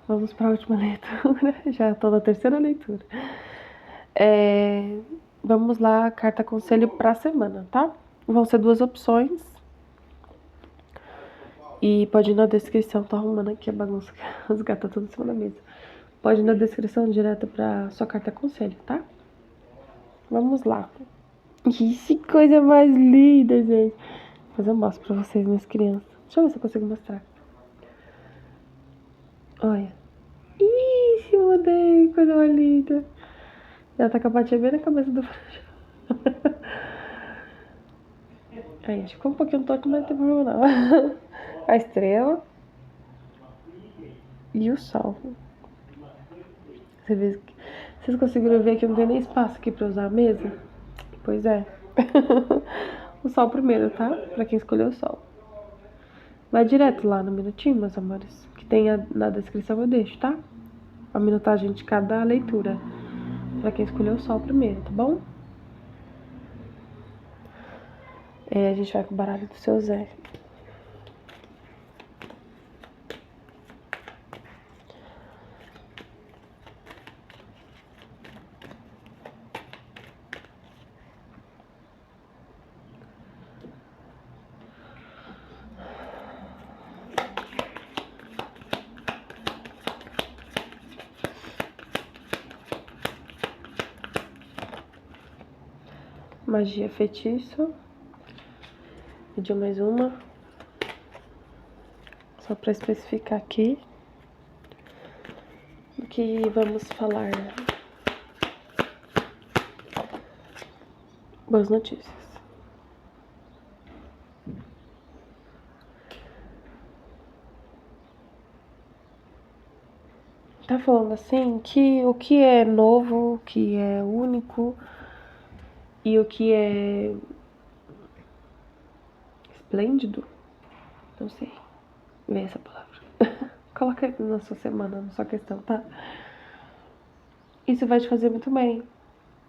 Vamos para a última leitura. Já estou na terceira leitura. Vamos lá, carta conselho para a semana, tá? Vão ser 2 opções. E pode ir na descrição, tô arrumando aqui a bagunça, as gatas todas em cima da mesa. Pode ir na descrição direto pra sua carta conselho, tá? Vamos lá. Que coisa mais linda, gente. Depois eu mostro pra vocês, minhas crianças. Deixa eu ver se eu consigo mostrar. Olha. Ih, mudei, coisa mais linda. Ela tá com a patinha bem na cabeça do Franjo. Aí, acho que ficou um pouquinho torto, mas não tem problema não. A estrela. E o sol. Vocês conseguiram ver que não tem nem espaço aqui pra usar a mesa? Pois é. O sol primeiro, tá? Pra quem escolheu o sol. Vai direto lá no minutinho, meus amores. Que tem na descrição eu deixo, tá? A minutagem de cada leitura. Pra quem escolheu o sol primeiro, tá bom? A gente vai com o baralho do seu Zé. Magia feitiço. Pediu mais uma. Só pra especificar aqui. O que vamos falar. Boas notícias. Tá falando assim que o que é novo, o que é único e o que é esplêndido, não sei, vê essa palavra. Coloca na sua semana, na sua questão, tá? Isso vai te fazer muito bem.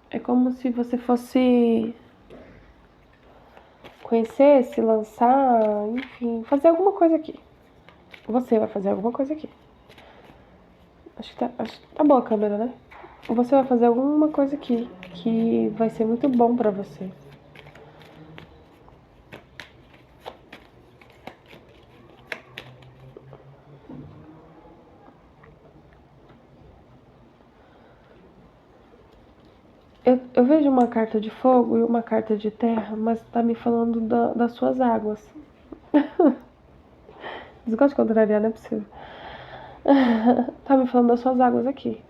É como se você fosse conhecer, se lançar, enfim, fazer alguma coisa aqui. Você vai fazer alguma coisa aqui. Acho que tá boa a câmera, né? Você vai fazer alguma coisa aqui que vai ser muito bom pra você. Eu vejo uma carta de fogo e uma carta de terra, mas tá me falando das suas águas. Vocês gostam de contrariar, não é possível. Tá me falando das suas águas aqui.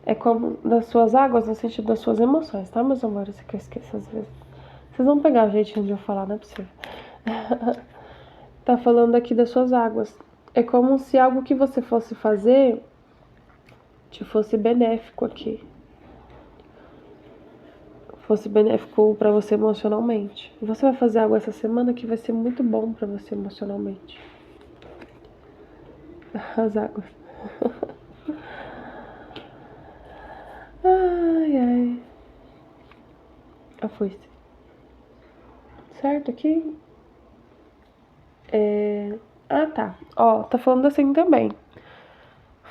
É como das suas águas no sentido das suas emoções, tá, meus amores? Que eu esqueço às vezes. Vocês vão pegar o jeitinho de eu falar, não é possível. Tá falando aqui das suas águas. É como se algo que você fosse fazer te fosse benéfico aqui. Fosse benéfico pra você emocionalmente. Você vai fazer algo essa semana que vai ser muito bom pra você emocionalmente. As águas. Ai, ai. A foice. Certo aqui? Ah, tá. Ó, tá falando assim também.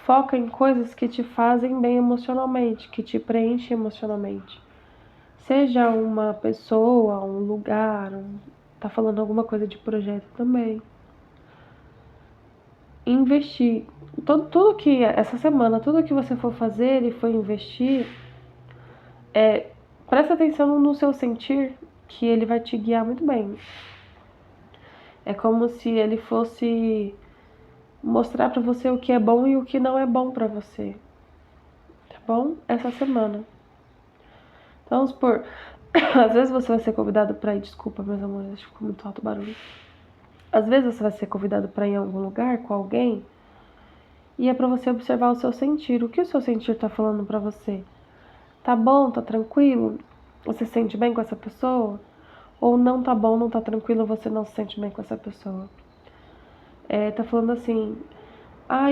Foca em coisas que te fazem bem emocionalmente, que te preenchem emocionalmente. Seja uma pessoa, um lugar, tá falando alguma coisa de projeto também. Investir. Tudo que, essa semana, tudo que você for fazer e for investir, presta atenção no seu sentir, que ele vai te guiar muito bem. É como se ele fosse mostrar pra você o que é bom e o que não é bom pra você. Tá bom? Essa semana. Então, vamos supor, às vezes você vai ser convidado pra ir, desculpa, meus amores, acho que ficou muito alto o barulho. Às vezes você vai ser convidado pra ir em algum lugar com alguém e é pra você observar o seu sentir. O que o seu sentir tá falando pra você? Tá bom, tá tranquilo? Você se sente bem com essa pessoa? Ou não tá bom, não tá tranquilo, você não se sente bem com essa pessoa? Tá falando assim,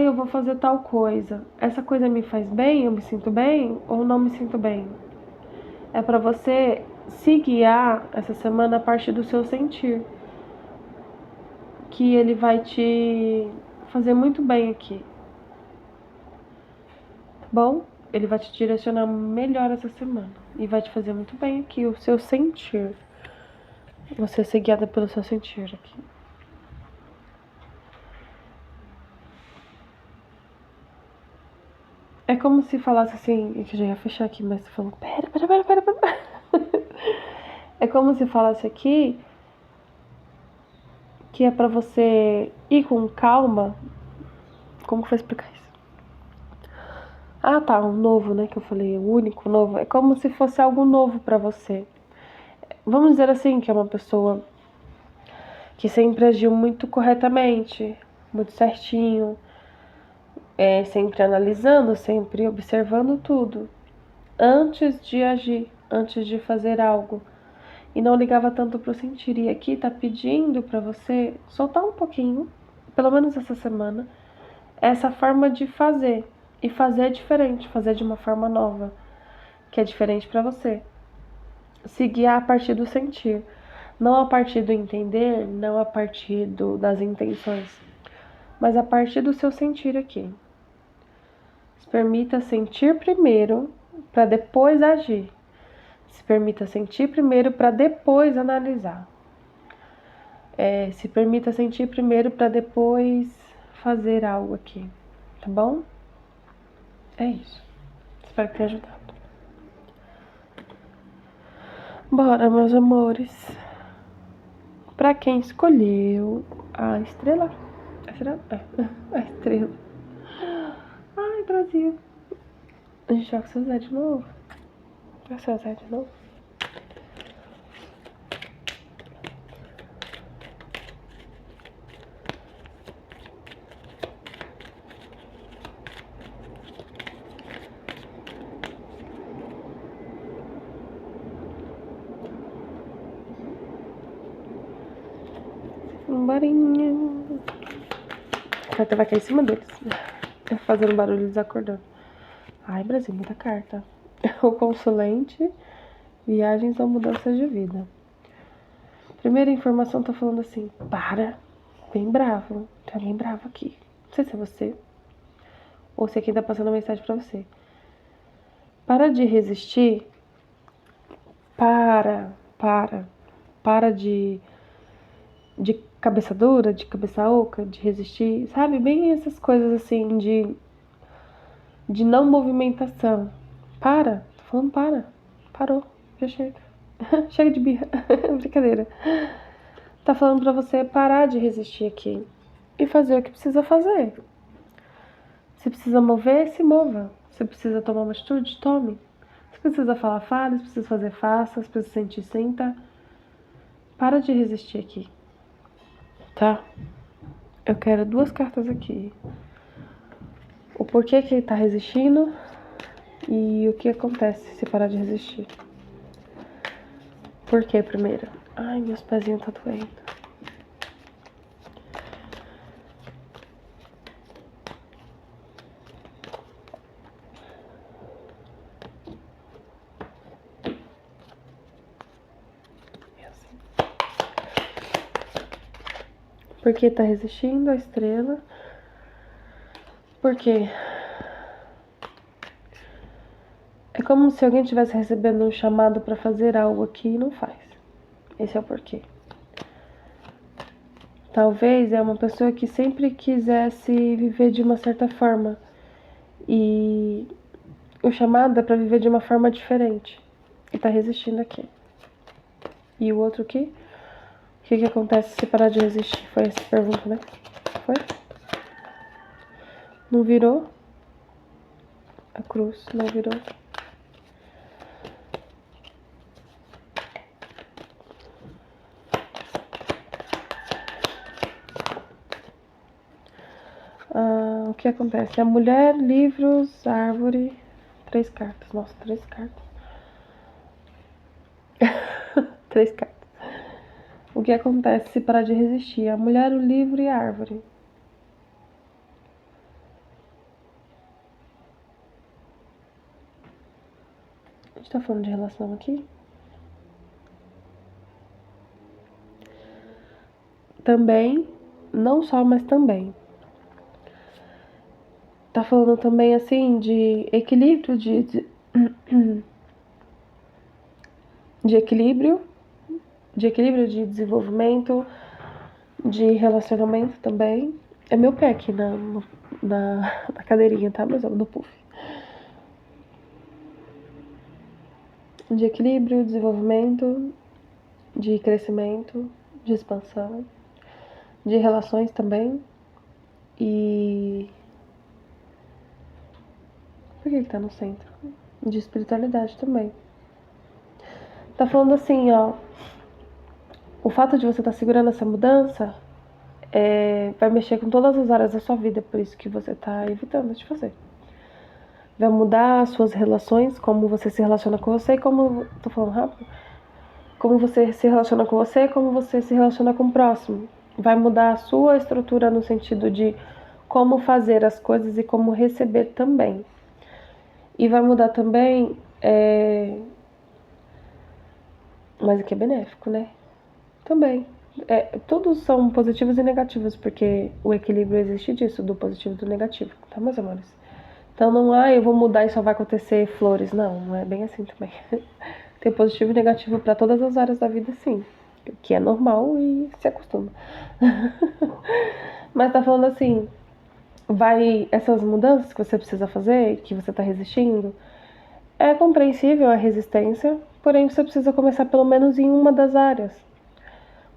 eu vou fazer tal coisa. Essa coisa me faz bem, eu me sinto bem ou não me sinto bem? É pra você se guiar essa semana a partir do seu sentir. Que ele vai te fazer muito bem aqui. bom? Ele vai te direcionar melhor essa semana. E vai te fazer muito bem aqui, o seu sentir. Você ser guiada pelo seu sentir aqui. É como se falasse assim, eu já ia fechar aqui, mas você falou, pera. É como se falasse aqui que é pra você ir com calma. Como que eu vou explicar isso? Ah, tá, um novo, né, que eu falei, o único novo. É como se fosse algo novo pra você. Vamos dizer assim, que é uma pessoa que sempre agiu muito corretamente, muito certinho, sempre analisando, sempre observando tudo, antes de agir, antes de fazer algo. E não ligava tanto pro sentir. E aqui tá pedindo pra você soltar um pouquinho, pelo menos essa semana, essa forma de fazer. E fazer diferente, fazer de uma forma nova, que é diferente pra você. Se guiar a partir do sentir. Não a partir do entender, não a partir das intenções, mas a partir do seu sentir aqui. Se permita sentir primeiro para depois agir. Se permita sentir primeiro para depois analisar. Se permita sentir primeiro para depois fazer algo aqui. Tá bom? É isso. Espero que tenha ajudado. Bora, meus amores. Para quem escolheu a estrela. A estrela? A estrela. Ai, Brasil. A gente joga seu Zé de novo. Vai ser o Zé de novo. Borinha. A carta vai cair em cima deles. Fazendo barulho desacordando. Ai, Brasil, muita carta. O consulente, viagens ou mudanças de vida. Primeira informação tá falando assim, para. Bem bravo. Tem alguém bravo aqui. Não sei se é você. Ou se é quem tá passando a mensagem pra você. Para de resistir. Para de cabeça dura, de cabeça oca, de resistir. Sabe? Bem essas coisas assim de não movimentação. Para. Tô falando para. Parou. Já chega. Chega de birra. Brincadeira. Tá falando pra você parar de resistir aqui e fazer o que precisa fazer. Se precisa mover, se mova. Se precisa tomar uma atitude, tome. Se precisa falar, fale. Se precisa fazer, faça. Se precisa sentir, senta. Para de resistir aqui. Tá? Eu quero 2 cartas aqui. O porquê que ele tá resistindo e o que acontece se parar de resistir. Por que primeiro? Ai, meus pezinhos tá doendo. Por que tá resistindo a estrela? Porque é como se alguém estivesse recebendo um chamado para fazer algo aqui e não faz. Esse é o porquê. Talvez é uma pessoa que sempre quisesse viver de uma certa forma e o chamado é para viver de uma forma diferente e tá resistindo aqui. E o outro aqui? O que acontece se parar de resistir? Foi essa pergunta, né? Foi? Não virou? A cruz não virou. O que acontece? A mulher, livros, árvore, 3 cartas. Nossa, 3 cartas. 3 cartas. O que acontece se parar de resistir? A mulher, o livro e a árvore. A gente tá falando de relação aqui? Também, não só, mas também. Tá falando também assim de equilíbrio, de equilíbrio, de desenvolvimento, de relacionamento também. É meu pé aqui na cadeirinha, tá, mas do puff. De equilíbrio, desenvolvimento, de crescimento, de expansão, de relações também. E por que tá no centro? De espiritualidade também. Tá falando assim, ó. O fato de você estar segurando essa mudança vai mexer com todas as áreas da sua vida, por isso que você tá evitando de fazer. Vai mudar as suas relações, como você se relaciona com você, como. Tô falando rápido? Como você se relaciona com você, como você se relaciona com o próximo. Vai mudar a sua estrutura no sentido de como fazer as coisas e como receber também. E vai mudar também. Mas aqui é benéfico, né? Também. Todos são positivos e negativos, porque o equilíbrio existe disso, do positivo e do negativo, tá, meus amores? Então não, eu vou mudar e só vai acontecer flores. Não é bem assim também. Tem positivo e negativo para todas as áreas da vida, sim. Que é normal e se acostuma. Mas tá falando assim, essas mudanças que você precisa fazer, que você tá resistindo, é compreensível a resistência, porém você precisa começar pelo menos em uma das áreas.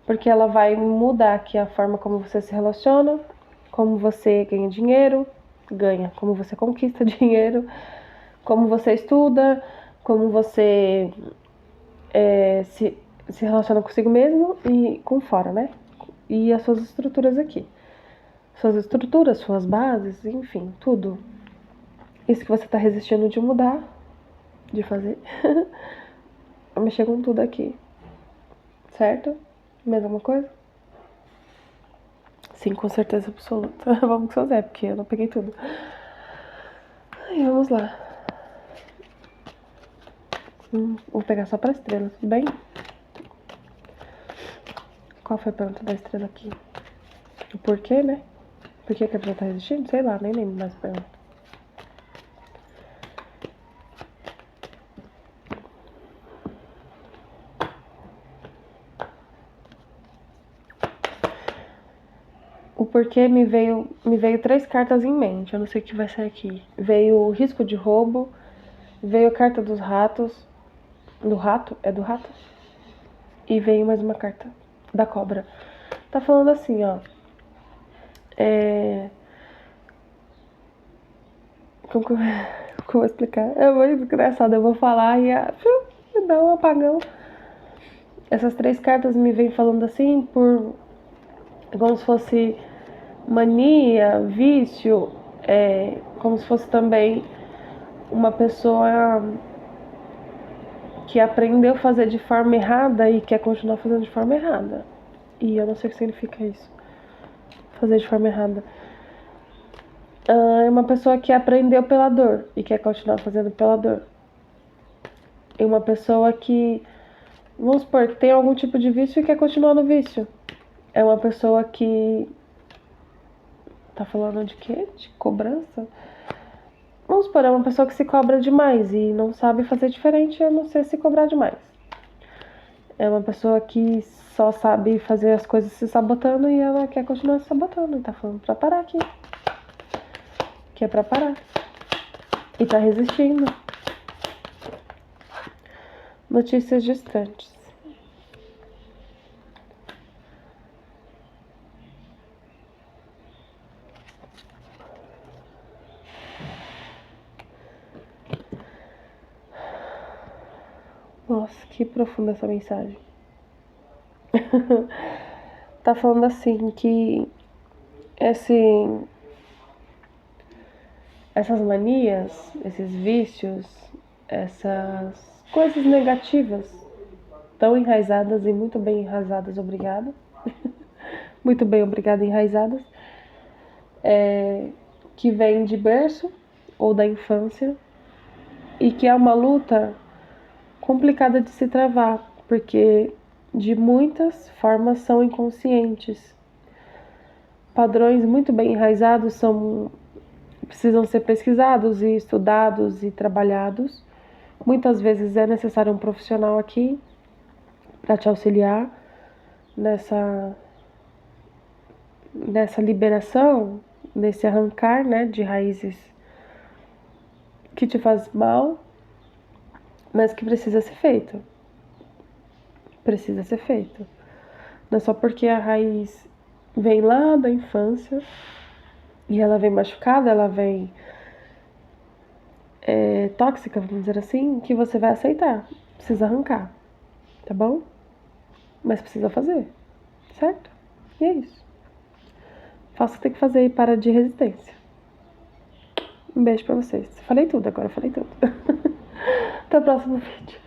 Porque ela vai mudar aqui a forma como você se relaciona, como você ganha dinheiro, como você conquista dinheiro, como você estuda, como você se relaciona consigo mesmo e com fora, né? E as suas estruturas aqui. Suas estruturas, suas bases, enfim, tudo. Isso que você tá resistindo de mudar, de fazer. Vou mexer com tudo aqui. Certo? Mais alguma coisa? Sim, com certeza absoluta. Vamos com o seu Zé, porque eu não peguei tudo. Ai, vamos lá. Vou pegar só pra estrela, tudo bem? Qual foi a pergunta da estrela aqui? O porquê, né? Por que a pessoa tá resistindo? Sei lá, nem lembro mais a pergunta. O porquê me veio 3 cartas em mente, eu não sei o que vai sair aqui. Veio o risco de roubo, veio a carta dos ratos, do rato, é do rato? E veio mais uma carta da cobra. Tá falando assim, ó. Como que eu vou explicar? É muito engraçado, eu vou falar e dá um apagão. Essas 3 cartas me vêm falando assim como se fosse mania, vício, como se fosse também uma pessoa que aprendeu a fazer de forma errada e quer continuar fazendo de forma errada. E eu não sei o que significa isso. Fazer de forma errada. É uma pessoa que aprendeu pela dor e quer continuar fazendo pela dor. É uma pessoa que, vamos supor, que tem algum tipo de vício e quer continuar no vício. É uma pessoa que tá falando de quê? De cobrança? Vamos supor, é uma pessoa que se cobra demais e não sabe fazer diferente a não ser se cobrar demais. É uma pessoa que só sabe fazer as coisas se sabotando e ela quer continuar se sabotando. E tá falando pra parar aqui. Que é pra parar. E tá resistindo. Notícias distantes. Nossa, que profunda essa mensagem. Tá falando assim que essas manias, esses vícios, essas coisas negativas tão enraizadas e muito bem enraizadas, obrigada. Muito bem, obrigada, enraizadas. Que vem de berço ou da infância e que é uma luta complicada de se travar, porque de muitas formas são inconscientes. Padrões muito bem enraizados são precisam ser pesquisados e estudados e trabalhados. Muitas vezes é necessário um profissional aqui para te auxiliar nessa liberação, nesse arrancar, né, de raízes que te faz mal, mas que precisa ser feito. Precisa ser feito. Não é só porque a raiz vem lá da infância e ela vem machucada, ela vem tóxica, vamos dizer assim, que você vai aceitar. Precisa arrancar, tá bom? Mas precisa fazer, certo? E é isso. Faça o que tem que fazer e para de resistência. Um beijo pra vocês. Falei tudo agora, falei tudo. Até o próximo vídeo.